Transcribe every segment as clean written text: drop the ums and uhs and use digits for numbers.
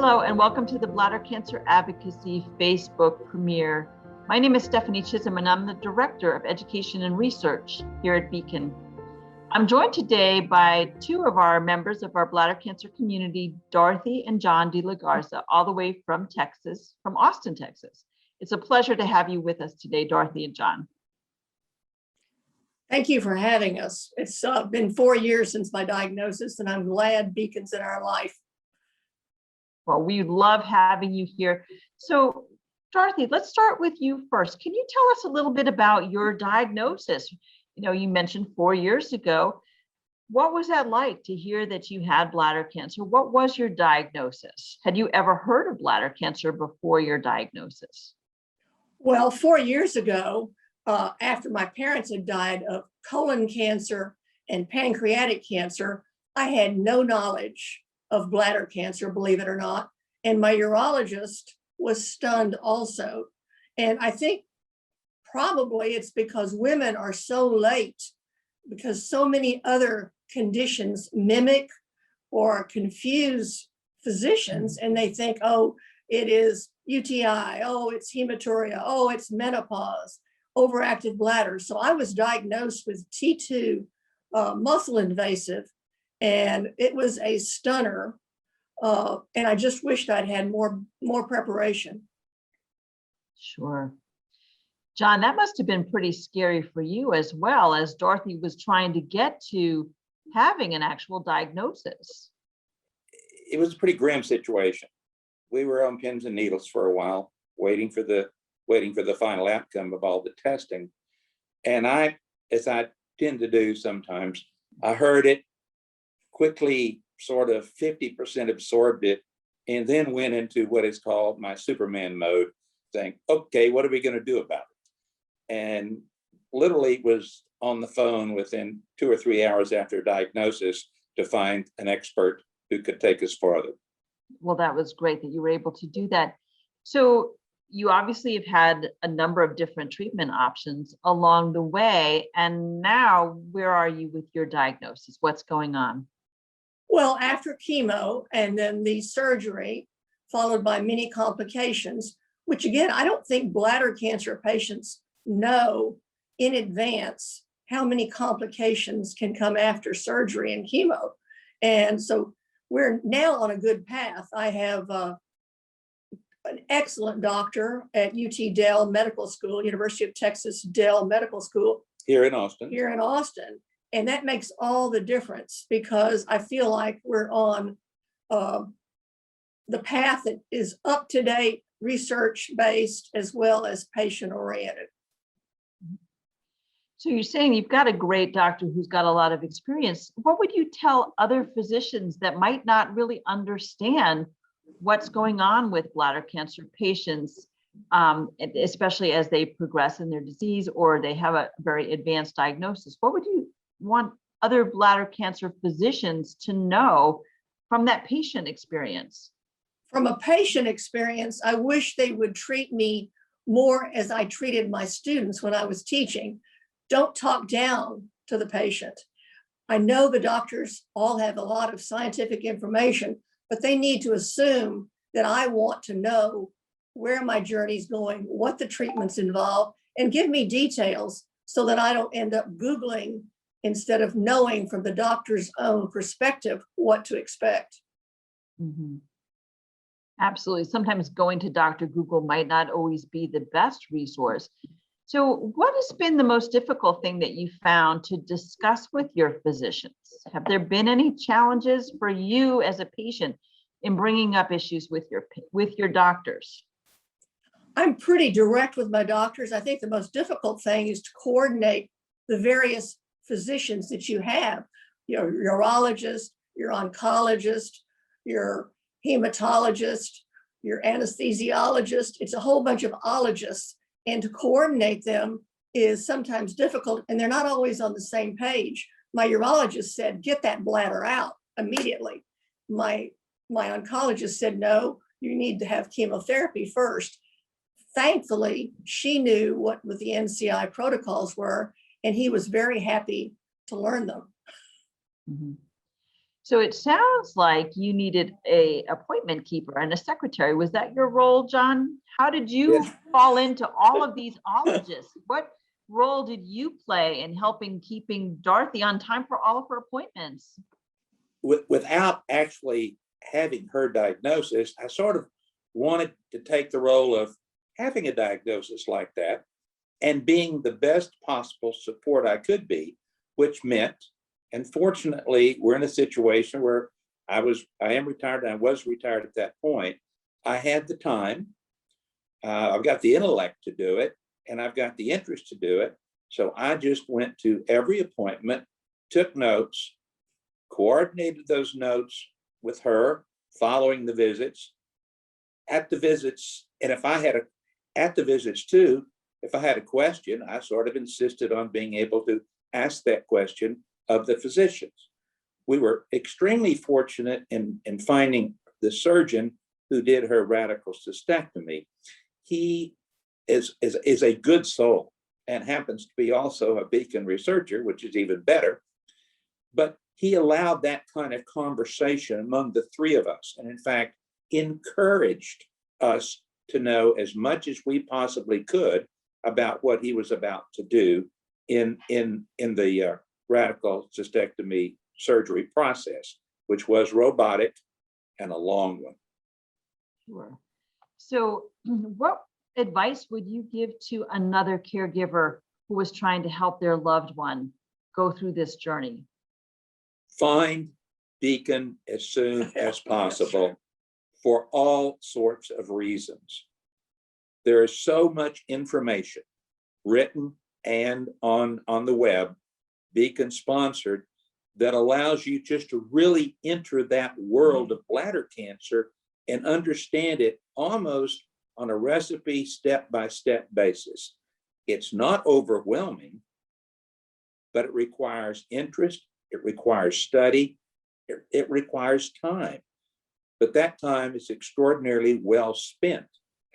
Hello and welcome to the Bladder Cancer Advocacy Facebook premiere. My name is Stephanie Chisholm and I'm the Director of Education and Research here at Beacon. I'm joined today by two of our members of our bladder cancer community, Dorothy and John de la Garza, all the way from Texas, from Austin, Texas. It's a pleasure to have you with us today, Dorothy and John. Thank you for having us. It's been 4 years since my diagnosis, and I'm glad Beacon's in our life. Well, we love having you here. So, Dorothy, let's start with you first. Can you tell us a little bit about your diagnosis? You know, you mentioned 4 years ago. What was that like to hear that you had bladder cancer? What was your diagnosis? Had you ever heard of bladder cancer before your diagnosis? Well, 4 years ago, after my parents had died of colon cancer and pancreatic cancer, I had no knowledge of bladder cancer, believe it or not. And my urologist was stunned also. And I think probably it's because women are so late, because so many other conditions mimic or confuse physicians, and they think, oh, it is UTI, oh, it's hematuria, oh, it's menopause, overactive bladder. So I was diagnosed with T2 muscle invasive, and it was a stunner. And I just wished I'd had more preparation. Sure. John, that must have been pretty scary for you as well, as Dorothy was trying to get to having an actual diagnosis. It was a pretty grim situation. We were on pins and needles for a while, waiting for the final outcome of all the testing. And I, as I tend to do sometimes, I heard it, quickly sort of 50% absorbed it, and then went into what is called my Superman mode, saying, okay, what are we going to do about it? And literally was on the phone within 2 or 3 hours after diagnosis to find an expert who could take us farther. Well, that was great that you were able to do that. So you obviously have had a number of different treatment options along the way. And now where are you with your diagnosis? What's going on? Well, after chemo and then the surgery, followed by many complications, which again, I don't think bladder cancer patients know in advance how many complications can come after surgery and chemo. And so we're now on a good path. I have an excellent doctor at UT Dell Medical School, University of Texas Dell Medical School. Here in Austin. And that makes all the difference, because I feel like we're on the path that is up to date, research based, as well as patient oriented. So you're saying you've got a great doctor who's got a lot of experience. What would you tell other physicians that might not really understand what's going on with bladder cancer patients, especially as they progress in their disease or they have a very advanced diagnosis? What would you want other bladder cancer physicians to know from that patient experience? From a patient experience, I wish they would treat me more as I treated my students when I was teaching. Don't talk down to the patient. I know the doctors all have a lot of scientific information, but they need to assume that I want to know where my journey's going, what the treatments involve, and give me details so that I don't end up Googling instead of knowing from the doctor's own perspective what to expect. Mm-hmm. Absolutely. Sometimes going to Dr. Google might not always be the best resource. So what has been the most difficult thing that you found to discuss with your physicians? Have there been any challenges for you as a patient in bringing up issues with your doctors? I'm pretty direct with my doctors. I think the most difficult thing is to coordinate the various physicians that you have, your urologist, your oncologist, your hematologist, your anesthesiologist. It's a whole bunch of ologists, and to coordinate them is sometimes difficult, and they're not always on the same page. My urologist said, get that bladder out immediately. My oncologist said, no, you need to have chemotherapy first. Thankfully, she knew what the NCI protocols were, and he was very happy to learn them. Mm-hmm. So it sounds like you needed a appointment keeper and a secretary. Was that your role, John? How did you Yes. fall into all of these ologists? What role did you play in helping keeping Dorothy on time for all of her appointments? Without actually having her diagnosis, I sort of wanted to take the role of having a diagnosis like that and being the best possible support I could be, which meant, and fortunately, we're in a situation where I am retired, and I was retired at that point. I had the time, I've got the intellect to do it, and I've got the interest to do it. So I just went to every appointment, took notes, coordinated those notes with her, following the visits, at the visits, and at the visits too, if I had a question, I sort of insisted on being able to ask that question of the physicians. We were extremely fortunate in finding the surgeon who did her radical cystectomy. He is a good soul and happens to be also a Beacon researcher, which is even better. But he allowed that kind of conversation among the three of us, and in fact, encouraged us to know as much as we possibly could about what he was about to do in the radical cystectomy surgery process, which was robotic and a long one. Sure. So what advice would you give to another caregiver who was trying to help their loved one go through this journey? Find Beacon as soon as possible for all sorts of reasons. There is so much information written and on the web, Beacon sponsored, that allows you just to really enter that world of bladder cancer and understand it almost on a recipe step-by-step basis. It's not overwhelming, but it requires interest, it requires study, it requires time. But that time is extraordinarily well spent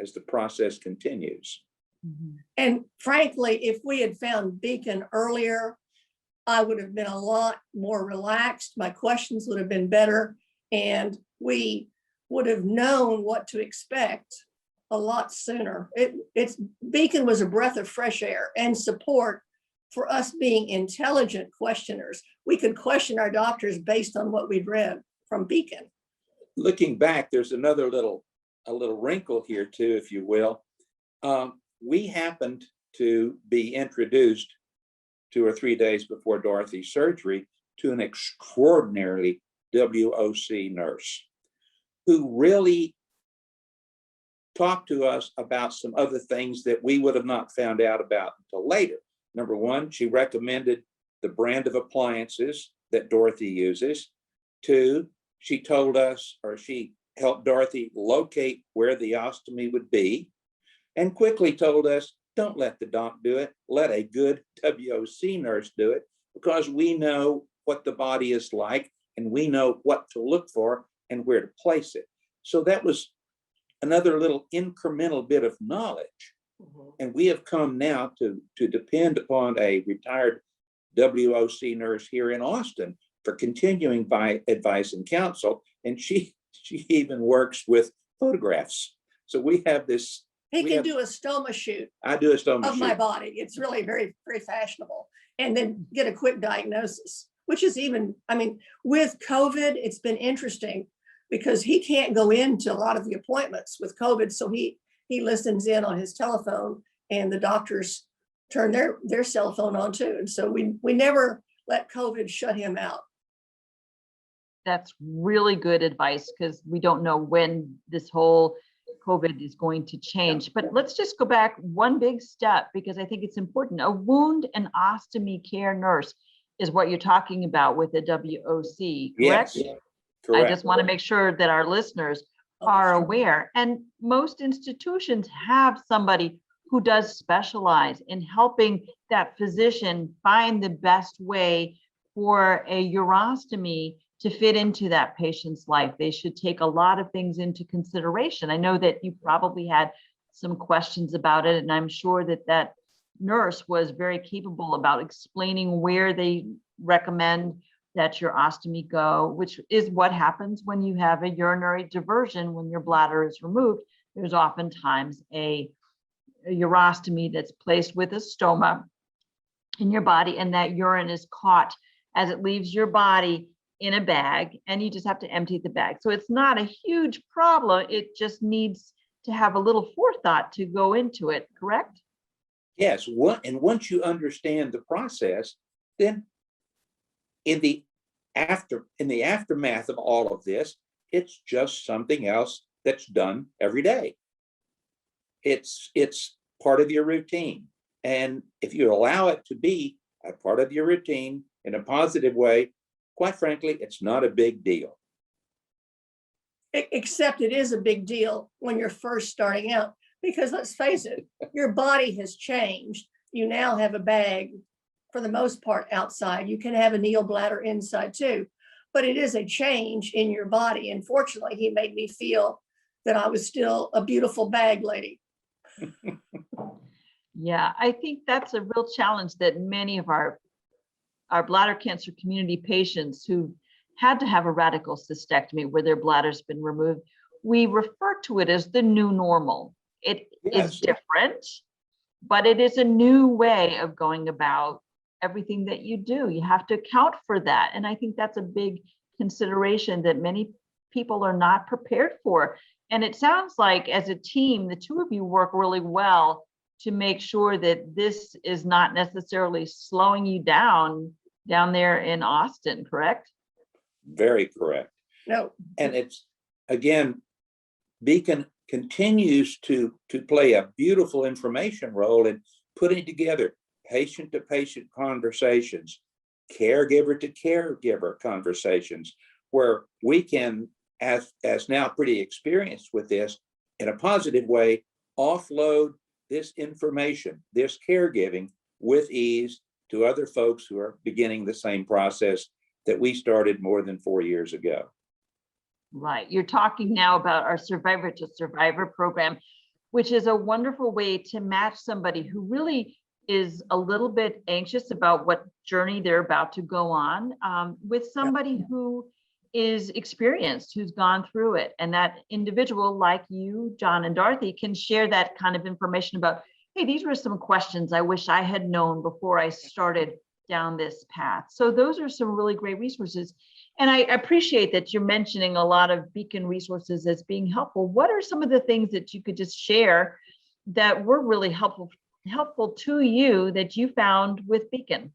as the process continues. Mm-hmm. And frankly, if we had found Beacon earlier, I would have been a lot more relaxed. My questions would have been better, and we would have known what to expect a lot sooner. Beacon was a breath of fresh air and support for us being intelligent questioners. We could question our doctors based on what we'd read from Beacon. Looking back, there's another little wrinkle here too, if you will. We happened to be introduced 2 or 3 days before Dorothy's surgery to an extraordinarily WOC nurse who really talked to us about some other things that we would have not found out about until later. Number one, she recommended the brand of appliances that Dorothy uses. 2, she told us, or she helped Dorothy locate where the ostomy would be, and quickly told us, don't let the doc do it, let a good WOC nurse do it, because we know what the body is like and we know what to look for and where to place it. So that was another little incremental bit of knowledge. Mm-hmm. And we have come now to depend upon a retired WOC nurse here in Austin for continuing by advice and counsel. And she even works with photographs. So we have this. He can do a stoma shoot. I do a stoma of shoot. My body. It's really very, very fashionable. And then get a quick diagnosis, which is even, I mean, with COVID, it's been interesting because he can't go into a lot of the appointments with COVID. So he listens in on his telephone, and the doctors turn their cell phone on too. And so we never let COVID shut him out. That's really good advice, because we don't know when this whole COVID is going to change. But let's just go back one big step, because I think it's important. A wound and ostomy care nurse is what you're talking about with the WOC, correct? Yes, correct. I just want to make sure that our listeners are aware. And most institutions have somebody who does specialize in helping that physician find the best way for a urostomy to fit into that patient's life. They should take a lot of things into consideration. I know that you probably had some questions about it, and I'm sure that that nurse was very capable about explaining where they recommend that your ostomy go, which is what happens when you have a urinary diversion. When your bladder is removed, there's oftentimes a urostomy that's placed with a stoma in your body, and that urine is caught as it leaves your body in a bag, and you just have to empty the bag. So it's not a huge problem. It just needs to have a little forethought to go into it, correct? Yes, and once you understand the process, then in the aftermath of all of this, it's just something else that's done every day. It's part of your routine. And if you allow it to be a part of your routine in a positive way, quite frankly, it's not a big deal. Except it is a big deal when you're first starting out, because let's face it, your body has changed. You now have a bag for the most part outside. You can have a needle bladder inside too, but it is a change in your body. And fortunately, he made me feel that I was still a beautiful bag lady. Yeah, I think that's a real challenge that many of our bladder cancer community patients who had to have a radical cystectomy where their bladder's been removed, we refer to it as the new normal. It is different, but it is a new way of going about everything that you do. You have to account for that. And I think that's a big consideration that many people are not prepared for. And it sounds like as a team, the two of you work really well to make sure that this is not necessarily slowing you down there in Austin, correct? Very correct. No. And it's, again, Beacon continues to play a beautiful information role in putting together patient-to-patient conversations, caregiver-to-caregiver conversations, where we can, as now pretty experienced with this, in a positive way, offload this information, this caregiving with ease to other folks who are beginning the same process that we started more than 4 years ago. Right. You're talking now about our Survivor to Survivor program, which is a wonderful way to match somebody who really is a little bit anxious about what journey they're about to go on with somebody who is experienced, who's gone through it. And that individual like you, John and Dorothy, can share that kind of information about, hey, these were some questions I wish I had known before I started down this path. So those are some really great resources. And I appreciate that you're mentioning a lot of Beacon resources as being helpful. What are some of the things that you could just share that were really helpful to you that you found with Beacon?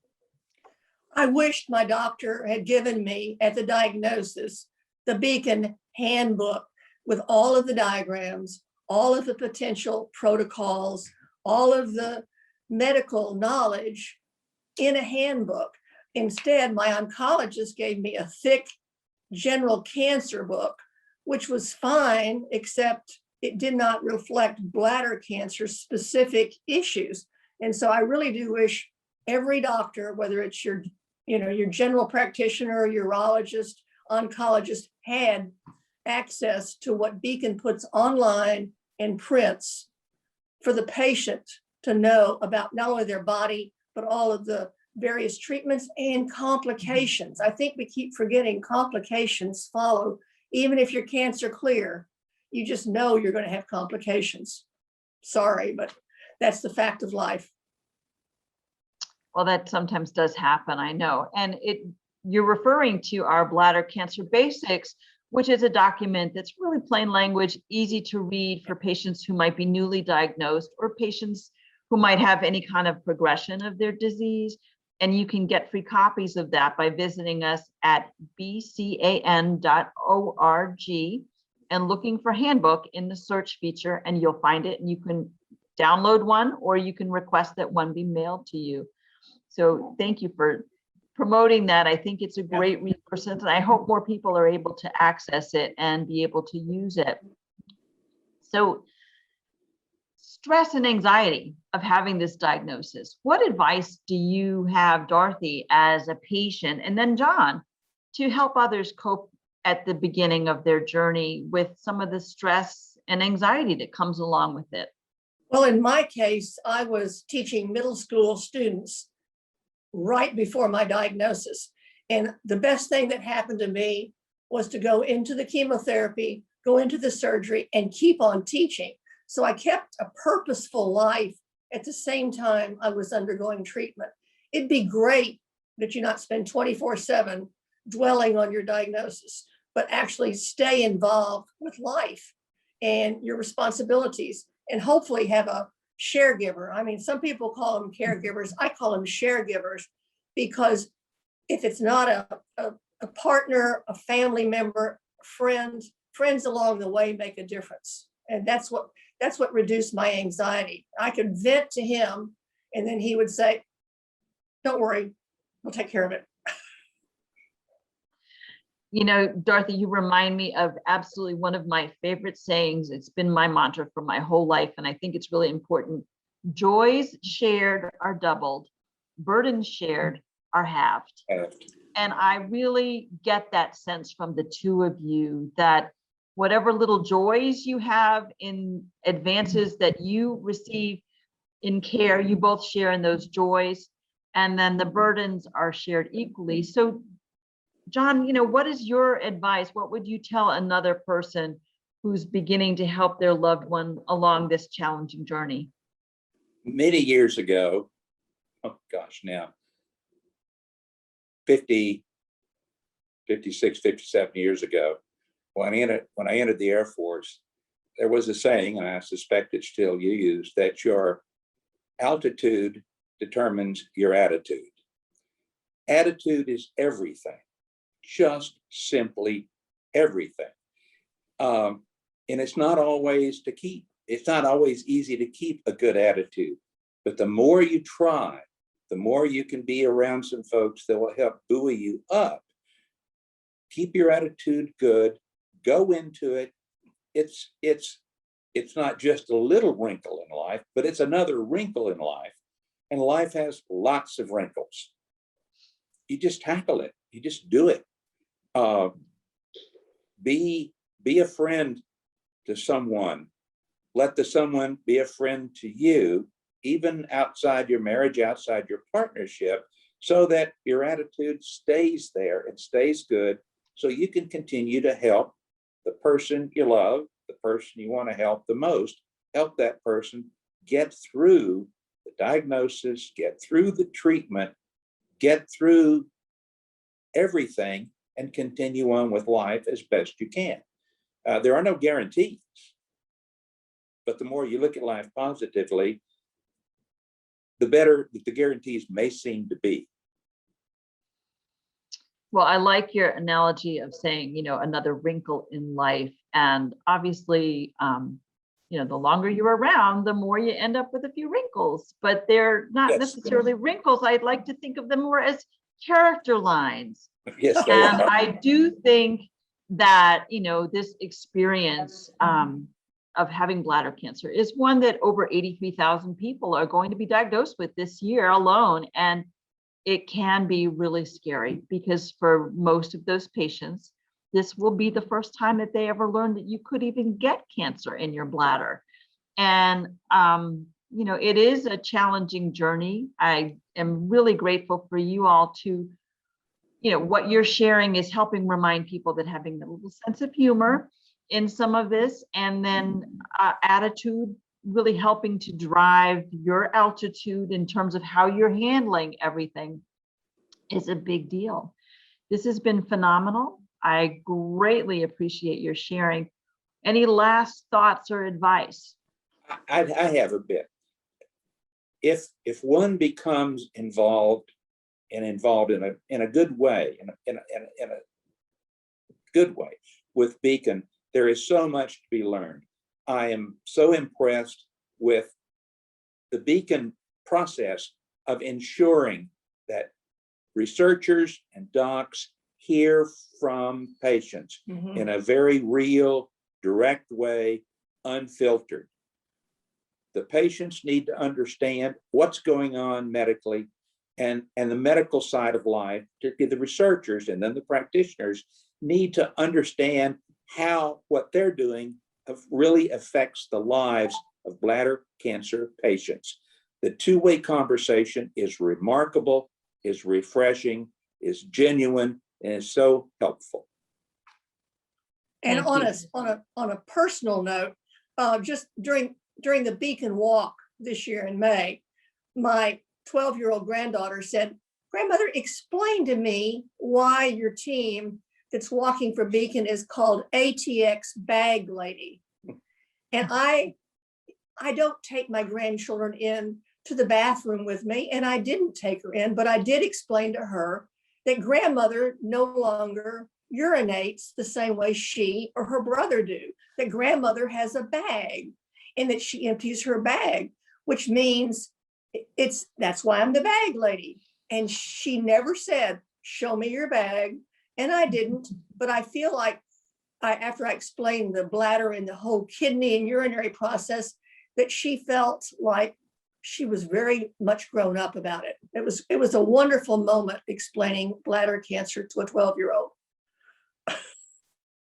I wished my doctor had given me at the diagnosis the Beacon handbook with all of the diagrams, all of the potential protocols, all of the medical knowledge in a handbook. Instead, my oncologist gave me a thick general cancer book, which was fine, except it did not reflect bladder cancer specific issues. And so I really do wish every doctor, whether it's your general practitioner, urologist, oncologist, had access to what Beacon puts online and prints for the patient to know about not only their body, but all of the various treatments and complications. I think we keep forgetting complications follow. Even if you're cancer clear, you just know you're going to have complications. Sorry, but that's the fact of life. Well, that sometimes does happen, I know. And you're referring to our Bladder Cancer Basics, which is a document that's really plain language, easy to read for patients who might be newly diagnosed or patients who might have any kind of progression of their disease. And you can get free copies of that by visiting us at bcan.org and looking for handbook in the search feature, and you'll find it, and you can download one or you can request that one be mailed to you. So thank you for promoting that. I think it's a great resource, and I hope more people are able to access it and be able to use it. So stress and anxiety of having this diagnosis. What advice do you have, Dorothy, as a patient, and then John, to help others cope at the beginning of their journey with some of the stress and anxiety that comes along with it? Well, in my case, I was teaching middle school students right before my diagnosis. And the best thing that happened to me was to go into the chemotherapy, go into the surgery, and keep on teaching. So I kept a purposeful life at the same time I was undergoing treatment. It'd be great that you not spend 24/7 dwelling on your diagnosis, but actually stay involved with life and your responsibilities, and hopefully have a caregiver. I mean, some people call them caregivers. I call them caregivers, because if it's not a partner, a family member, friends along the way make a difference. And that's what reduced my anxiety. I could vent to him, and then he would say, "Don't worry, we'll take care of it." You know, Dorothy, you remind me of absolutely one of my favorite sayings. It's been my mantra for my whole life, and I think it's really important. Joys shared are doubled, burdens shared are halved. And I really get that sense from the two of you, that whatever little joys you have in advances that you receive in care, you both share in those joys, and then the burdens are shared equally. So John, you know, what is your advice? What would you tell another person who's beginning to help their loved one along this challenging journey? Many years ago, oh gosh, now 50, 56, 57 years ago, when I entered the Air Force, there was a saying, and I suspect it's still used, that your altitude determines your attitude. Attitude is everything, just simply everything. And it's not always easy to keep a good attitude, but the more you try, the more you can be around some folks that will help buoy you up. Keep your attitude good, go into it. It's not just a little wrinkle in life, but it's another wrinkle in life. And life has lots of wrinkles. You just tackle it, you just do it. Be a friend to someone. Let the someone be a friend to you, even outside your marriage, outside your partnership, so that your attitude stays there and stays good, so you can continue to help the person you love, the person you want to help the most, help that person get through the diagnosis, get through the treatment, get through everything, and continue on with life as best you can. There are no guarantees, but the more you look at life positively, the better the guarantees may seem to be. Well, I like your analogy of saying, you know, another wrinkle in life. And obviously, you know, the longer you're around, the more you end up with a few wrinkles, but they're not Yes. necessarily wrinkles. I'd like to think of them more as character lines. Yes, they And are. I do think that, you know, this experience of having bladder cancer is one that over 83,000 people are going to be diagnosed with this year alone. And it can be really scary, because for most of those patients, this will be the first time that they ever learned that you could even get cancer in your bladder. And, you know, it is a challenging journey. I am really grateful for you all to, you know, what you're sharing is helping remind people that having a little sense of humor in some of this, and then attitude, really helping to drive your altitude in terms of how you're handling everything, is a big deal. This has been phenomenal. I greatly appreciate your sharing. Any last thoughts or advice? I have a bit. If one becomes involved in a good way, in a good way with Beacon, there is so much to be learned. I am so impressed with the Beacon process of ensuring that researchers and docs hear from patients in a very real, direct way, unfiltered. The patients need to understand what's going on medically, and the medical side of life, particularly the researchers and then the practitioners, need to understand how what they're doing really affects the lives of bladder cancer patients. The two-way conversation is remarkable, is refreshing, is genuine and is so helpful. And Thank on a personal note, just during the Beacon Walk this year in May, my 12-year-old granddaughter said, "Grandmother, explain to me why your team that's walking for Beacon is called ATX Bag Lady." And I don't take my grandchildren in to the bathroom with me, and I didn't take her in, but I did explain to her that grandmother no longer urinates the same way she or her brother do, that grandmother has a bag and that she empties her bag, which means that's why I'm the bag lady. And she never said, "Show me your bag." And I didn't, but I feel like after I explained the bladder and the whole kidney and urinary process, that she felt like she was very much grown up about it. It was a wonderful moment explaining bladder cancer to a 12-year-old.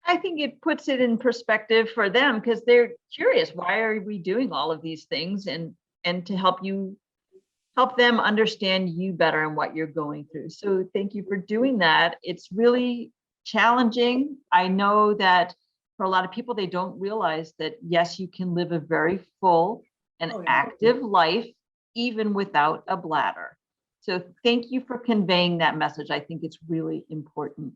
I think it puts it in perspective for them because they're curious. Why are we doing all of these things? And to help them understand you better and what you're going through. So thank you for doing that. It's really challenging. I know that for a lot of people, they don't realize that, yes, you can live a very full and active life, even without a bladder. So thank you for conveying that message. I think it's really important.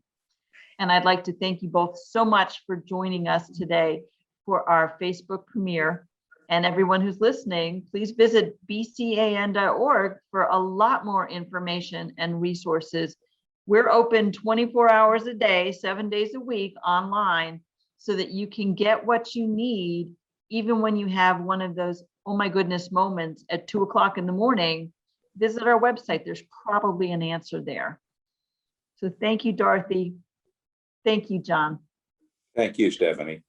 And I'd like to thank you both so much for joining us today for our Facebook premiere. And everyone who's listening, please visit bcan.org for a lot more information and resources. We're open 24 hours a day, 7 days a week online, so that you can get what you need, even when you have one of those, oh my goodness, moments at 2 o'clock in the morning. Visit our website. There's probably an answer there. So thank you, Dorothy. Thank you, John. Thank you, Stephanie.